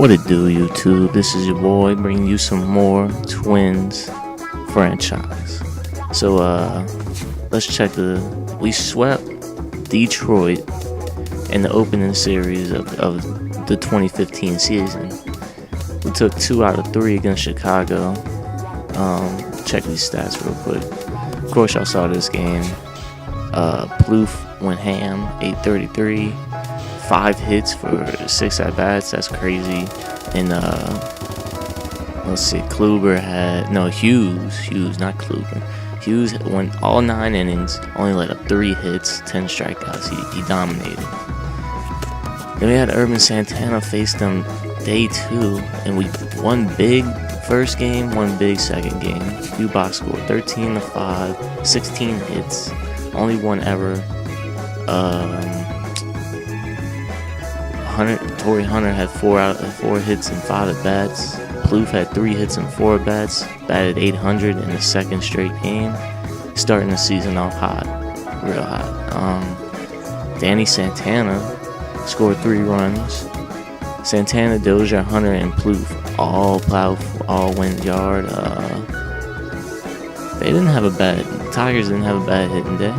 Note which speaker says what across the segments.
Speaker 1: What it do, YouTube? This is your boy bringing you some more Twins franchise. So, let's check we swept Detroit in the opening series of the 2015 season. We took 2 out of 3 against Chicago. Check these stats real quick. Of course, y'all saw this game. Plouffe went ham, 833. 5 hits for 6 at bats. That's crazy. And let's see, Hughes, not Kluber. Hughes went all 9 innings, only let up 3 hits, 10 strikeouts. He dominated. Then we had Ervin Santana face them day 2, and we won big first game, won big second game. Few box score, 13-5, 16 hits, only one error. Torrey Hunter had 4 hits and 5 at bats. Plouffe had 3 hits and 4 at bats. Batted 800 in the second straight game. Starting the season off hot, real hot. Danny Santana scored 3 runs. Santana, Dozier, Hunter, and Plouffe all went yard. The Tigers didn't have a bad hitting day.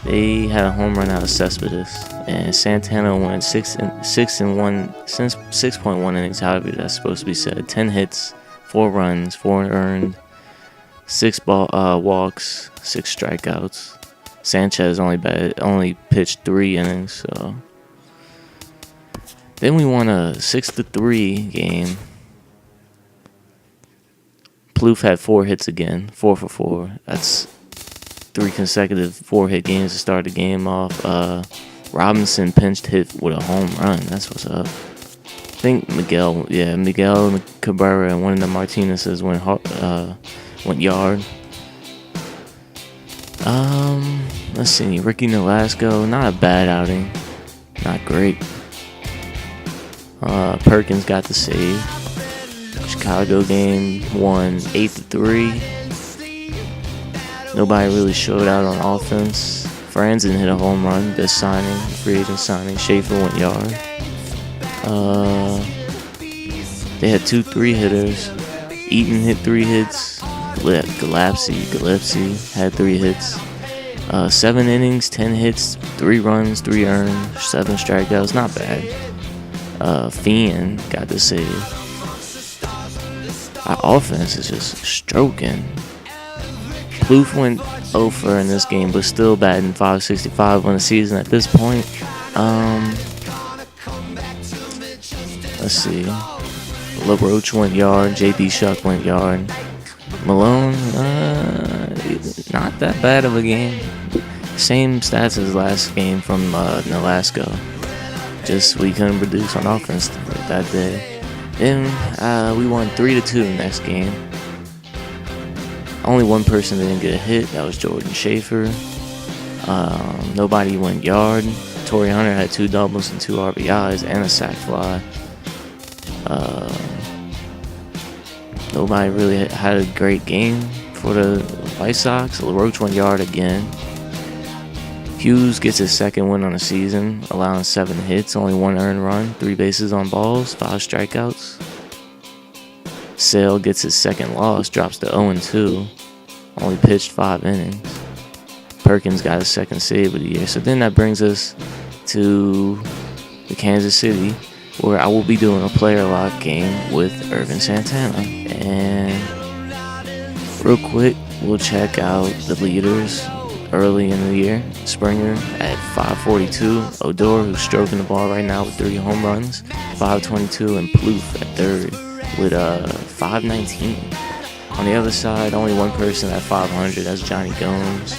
Speaker 1: They had a home run out of Cespedes, and Santana went 6.1 innings. However, that's supposed to be said. 10 hits, 4 runs, 4 earned, 6 walks, 6 strikeouts. Sanchez only pitched 3 innings. So then we won a 6-3 game. Plouffe had 4 hits again, 4 for 4. That's 3 consecutive 4-hit games to start the game off. Robinson pinched hit with a home run. That's what's up. I think Miguel Cabrera and one of the Martinez's went yard. Let's see. Ricky Nolasco, not a bad outing. Not great. Perkins got the save. Chicago game won 8-3. Nobody really showed out on offense. Franzen hit a home run. This signing, free agent signing. Schaefer went yard. They had 2 3-hitters. Eaton hit 3 hits. Gillespie had 3 hits. 7 innings, 10 hits, 3 runs, 3 earned, 7 strikeouts. Not bad. Fian got the save. Our offense is just stroking. Plouffe went 0-for in this game, but still batting .565 on the season at this point. Let's see. LaRoche went yard. J.D. Shuck went yard. Malone, not that bad of a game. Same stats as last game from Nolasco. Just we couldn't produce on offense that day. Then we won 3-2 next game. Only one person didn't get a hit. That was Jordan Schaefer. Nobody went yard. Torrey Hunter had 2 doubles and 2 RBIs and a sac fly. Nobody really had a great game for the White Sox. LaRoche went yard again. Hughes gets his second win on the season, allowing 7 hits, only 1 earned run, 3 bases on balls, 5 strikeouts. Sale gets his second loss, drops to 0-2, only pitched 5 innings. Perkins got his second save of the year. So then that brings us to the Kansas City, where I will be doing a player lock game with Ervin Santana. And real quick, we'll check out the leaders early in the year. Springer at 542, Odor, who's stroking the ball right now with 3 home runs, 522, and Plouffe at 3rd with 519. On the other side, only one person at 500. That's Johnny Gomes.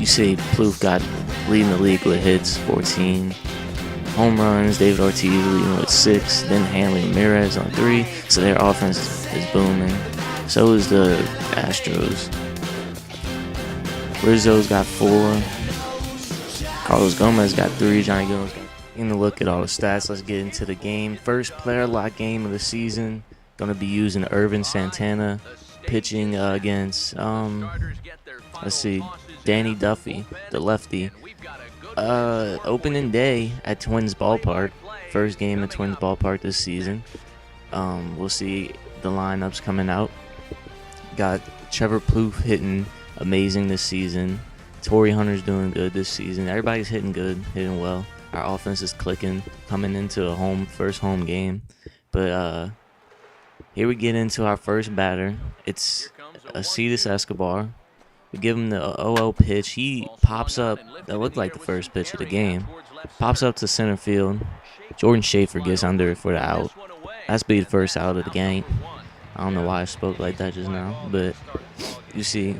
Speaker 1: You see, Plouffe got leading the league with hits, 14 home runs. David Ortiz leading with 6. Then Hanley Ramirez on 3. So their offense is booming. So is the Astros. Rizzo's got 4. Carlos Gomez got 3. Johnny Gomes got 3. Taking a look at all the stats, let's get into the game. First player lock game of the season. Going to be using Ervin Santana, pitching against, let's see, Danny Duffy, the lefty. Opening day at Twins Ballpark. First game at Twins Ballpark this season. We'll see the lineups coming out. Got Trevor Plouffe hitting amazing this season. Torrey Hunter's doing good this season. Everybody's hitting good, hitting well. Our offense is clicking, coming into a first home game. But here we get into our first batter. It's Acetus Escobar. We give him the 0-0 pitch. He pops up. That looked like the first pitch of the game. Pops up to center field. Jordan Schaefer gets under it for the out. That's be the first out of the game. I don't know why I spoke like that just now, but you see,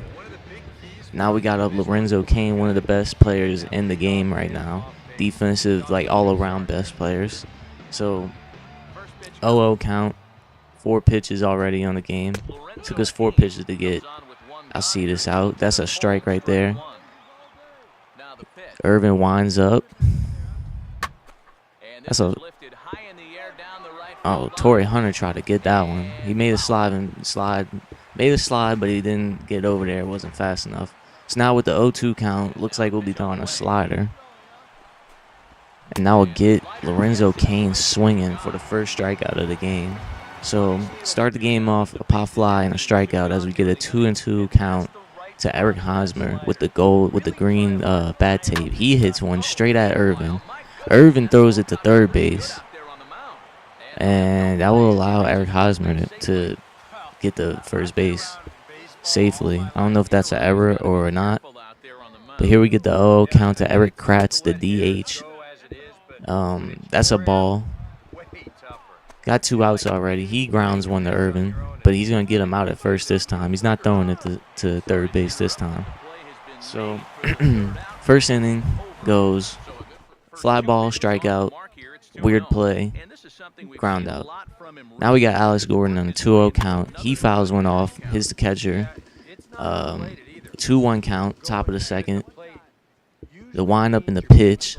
Speaker 1: now we got up Lorenzo Cain, one of the best players in the game right now. Defensive, like all-around best players. So 0-0 count. 4 pitches already on the game. Took us 4 pitches to get Acetus out. That's a strike right there. Ervin winds up. That's a. Oh, Torrey Hunter tried to get that one. He made a slide, but he didn't get over there. It wasn't fast enough. So now with the 0-2 count, looks like we'll be throwing a slider. And now we'll get Lorenzo Cain swinging for the first strikeout of the game. So start the game off a pop fly and a strikeout as we get a 2-2 count to Eric Hosmer with the green bat tape. He hits one straight at Ervin. Ervin throws it to third base, and that will allow Eric Hosmer to get the first base safely. I don't know if that's an error or not, but here we get the 0-0 count to Eric Kratz, the DH. That's a ball. Got 2 outs already. He grounds one to Ervin, but he's going to get him out at first this time. He's not throwing it to third base this time. So, first inning goes fly ball, strikeout, weird play, ground out. Now we got Alex Gordon on a 2-0 count. He fouls one off, hits the catcher. 2-1 count, top of the second. The windup in the pitch.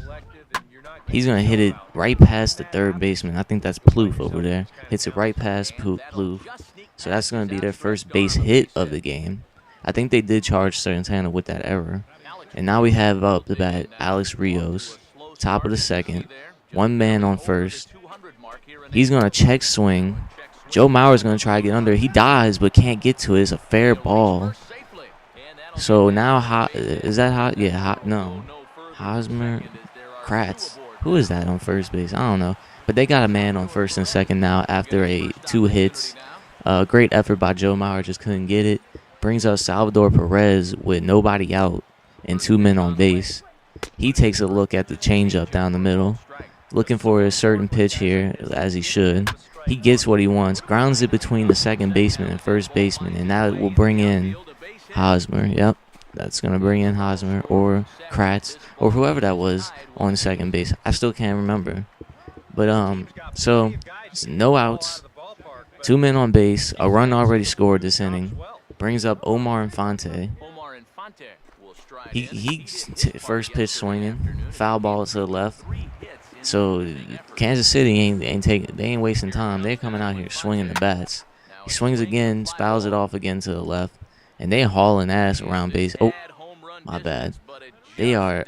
Speaker 1: He's going to hit it right past the third baseman. I think that's Plouffe over there. Hits it right past Plouffe. So that's going to be their first base hit of the game. I think they did charge Santana with that error. And now we have up the bat Alex Rios, top of the second. 1 man on first. He's going to check swing. Joe Mauer's going to try to get under. He dives but can't get to it. It's a fair ball. So now, is that hot? Yeah, hot. No. Hosmer, Kratz. Who is that on first base? I don't know. But they got a man on first and second now after 2 hits. Great effort by Joe Mauer. Just couldn't get it. Brings us Salvador Perez with nobody out and 2 men on base. He takes a look at the changeup down the middle. Looking for a certain pitch here, as he should. He gets what he wants. Grounds it between the second baseman and first baseman. And that will bring in Hosmer. Yep. That's going to bring in Hosmer or Kratz or whoever that was on second base. I still can't remember. But, so, no outs, 2 men on base, a run already scored this inning. Brings up Omar Infante. He first pitch swinging, foul ball to the left. So, Kansas City ain't wasting time. They're coming out here swinging the bats. He swings again, fouls it off again to the left. And they hauling ass around base. Oh, my bad. They are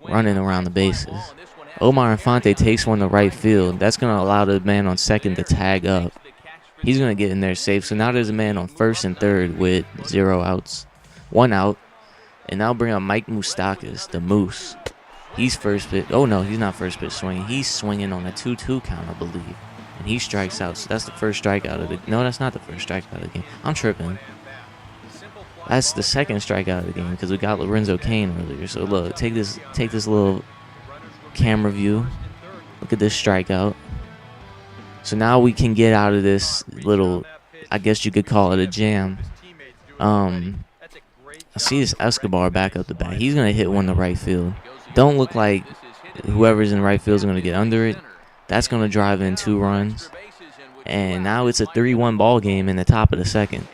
Speaker 1: running around the bases. Omar Infante takes one to right field. That's going to allow the man on second to tag up. He's going to get in there safe. So now there's a man on first and third with 0 outs. 1 out. And now bring up Mike Moustakas, the Moose. He's first pitch. Oh, no, he's not first pitch swinging. He's swinging on a 2-2 count, I believe. And he strikes out. So that's the first strikeout of the game. No, that's not the first strikeout of the game. I'm tripping. That's the second strikeout of the game because we got Lorenzo Cain earlier. So look, take this little camera view. Look at this strikeout. So now we can get out of this little, I guess you could call it a jam. I see this Escobar back up the bat. He's going to hit one to right field. Don't look like whoever's in right field is going to get under it. That's going to drive in 2 runs. And now it's a 3-1 ball game in the top of the second.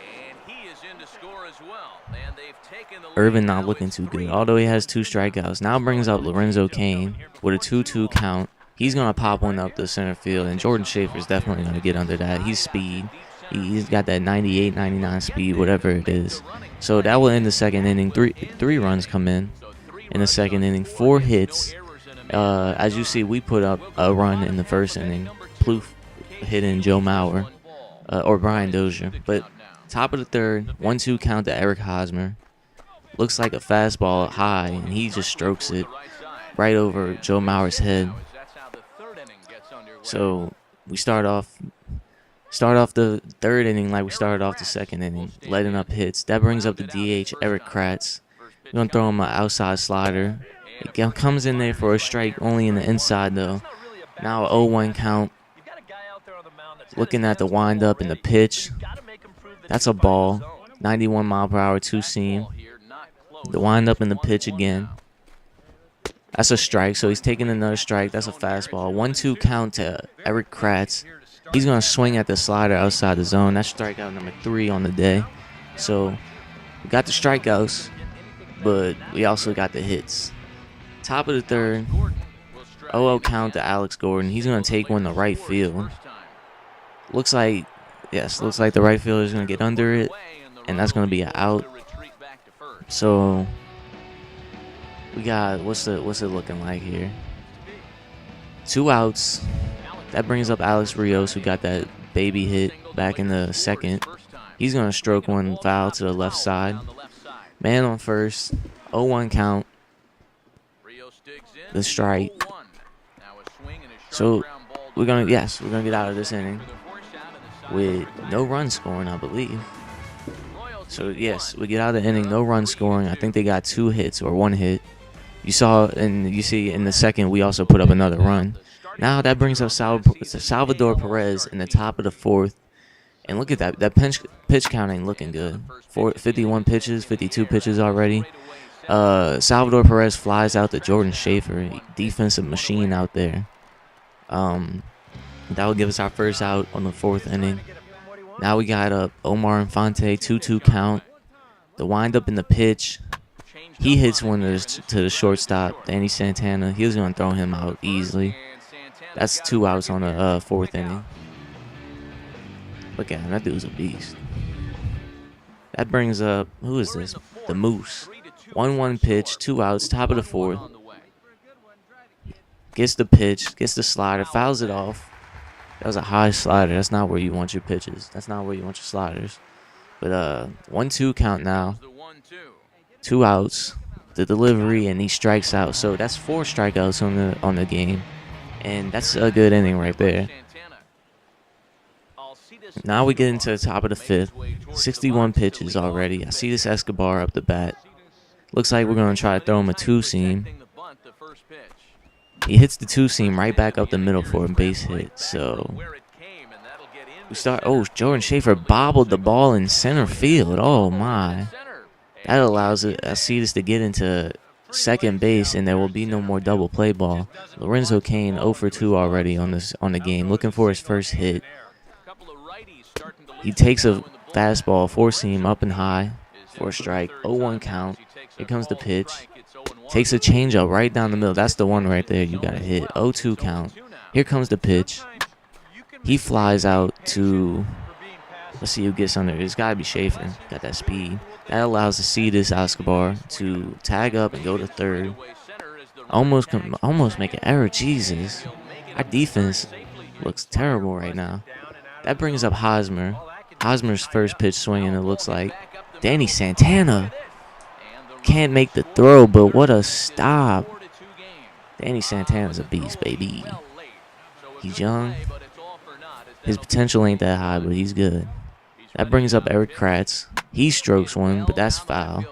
Speaker 1: Ervin not looking too good, although he has 2 strikeouts. Now brings up Lorenzo Cain with a 2-2 count. He's going to pop one up the center field, and Jordan Schaefer is definitely going to get under that. He's speed. He's got that 98, 99 speed, whatever it is. So that will end the second inning. Three runs come in the second inning. 4 hits. As you see, we put up a run in the first inning. Plouffe hitting Joe Mauer, or Brian Dozier. But top of the third, 1-2 count to Eric Hosmer. Looks like a fastball high, and he just strokes it right over Joe Mauer's head. So we start off the third inning like we started off the second inning, letting up hits. That brings up the DH, Eric Kratz. We're going to throw him an outside slider. It comes in there for a strike, only in the inside, though. Now a 0-1 count. Looking at the windup and the pitch. That's a ball. 91 mile per hour, two-seam. The windup and the pitch again. That's a strike, so he's taking another strike. That's a fastball. 1-2 count to Eric Kratz. He's going to swing at the slider outside the zone. That's strikeout number 3 on the day. So we got the strikeouts, but we also got the hits. Top of the third, 0-0 count to Alex Gordon. He's going to take one to right field. Looks like the right fielder is going to get under it, and that's going to be an out. So we got, what's it looking like here? 2 outs. That brings up Alex Rios, who got that baby hit back in the second. He's going to stroke one foul to the left side. Man on first, 0-1 count. The strike. So we're gonna get out of this inning with no run scoring, I believe. So yes, we get out of the inning, no run scoring. I think they got 2 hits or 1 hit. You see in the second we also put up another run. Now that brings up Salvador Perez in the top of the 4th. And look at that. That pitch count ain't looking good. 51 pitches, 52 pitches already. Salvador Perez flies out to Jordan Schaefer. Defensive machine out there. That will give us our first out on the 4th inning. Now we got Omar Infante, 2-2 count. The windup in the pitch. He hits one to the shortstop, Danny Santana. He was going to throw him out easily. That's 2 outs on the 4th inning. Look at him. That dude's a beast. That brings up, who is this? The Moose. 1-1 pitch, 2 outs, top of the 4th. Gets the pitch, gets the slider, fouls it off. That was a high slider. That's not where you want your pitches. That's not where you want your sliders. But 1-2 count now. 2 outs. The delivery, and he strikes out. So that's 4 strikeouts on the game. And that's a good inning right there. Now we get into the top of the 5th. 61 pitches already. I see this Escobar up the bat. Looks like we're going to try to throw him a 2-seam. He hits the 2-seam right back up the middle for a base hit. So we start. Oh, Jordan Schaefer bobbled the ball in center field. Oh my! That allows Acetus to get into second base, and there will be no more double play ball. Lorenzo Cain 0 for 2 already on the game, looking for his first hit. He takes a fastball, 4-seam up and high for a strike. 0-1 count. Here comes the pitch. Takes a changeup right down the middle. That's the one right there you got to hit. 0-2 count. Here comes the pitch. He flies out to, let's see who gets under. It's got to be Schaefer. Got that speed. That allows Acetus Escobar to tag up and go to third. Almost make an error. Jesus. Our defense looks terrible right now. That brings up Hosmer. Hosmer's first pitch swinging, it looks like. Danny Santana can't make the throw, but what a stop. Danny Santana's a beast, baby. He's young. His potential ain't that high, but he's good. That brings up Eric Kratz. He strokes one, but that's foul.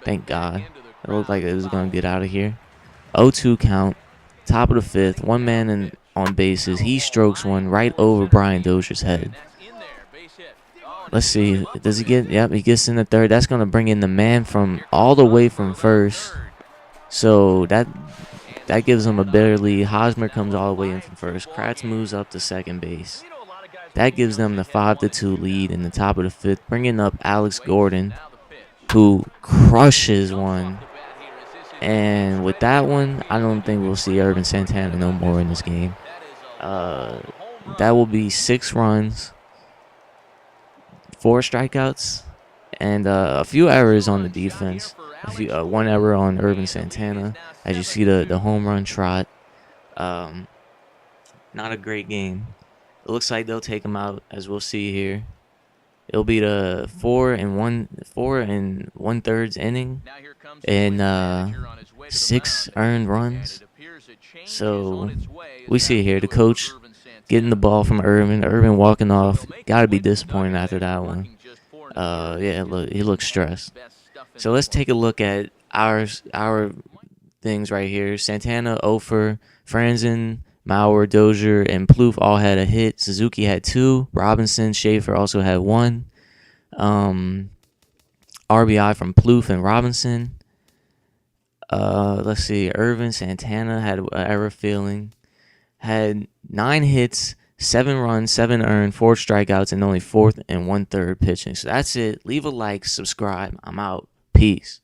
Speaker 1: Thank God. It looked like it was going to get out of here. 0-2 count. Top of the 5th. One man on bases. He strokes one right over Brian Dozier's head. Let's see. Does he get? Yep, he gets in the third. That's going to bring in the man from all the way from first. So that gives him a better lead. Hosmer comes all the way in from first. Kratz moves up to second base. That gives them the 5-2 lead in the top of the 5th, bringing up Alex Gordon, who crushes one. And with that one, I don't think we'll see Ervin Santana no more in this game. That will be 6 runs, 4 strikeouts, and a few errors on the defense. One error on Ervin Santana. As you see the home run trot. Um, Not a great game. It looks like they'll take him out, as we'll see here. It'll be the 4 and 1/3 inning, and 6 earned runs. So we see here the coach getting the ball from Ervin. Ervin walking off. Got to be disappointed after that one. Yeah, look, he looks stressed. So let's take a look at our things right here. Santana, Ofer, Franzen, Mauer, Dozier, and Plouffe all had a hit. Suzuki had 2. Robinson, Schaefer also had 1. RBI from Plouffe and Robinson. Let's see. Ervin, Santana had an error feeling. Had 9 hits, 7 runs, 7 earned, 4 strikeouts, and only 4 and 1/3 pitching. So that's it. Leave a like, subscribe. I'm out. Peace.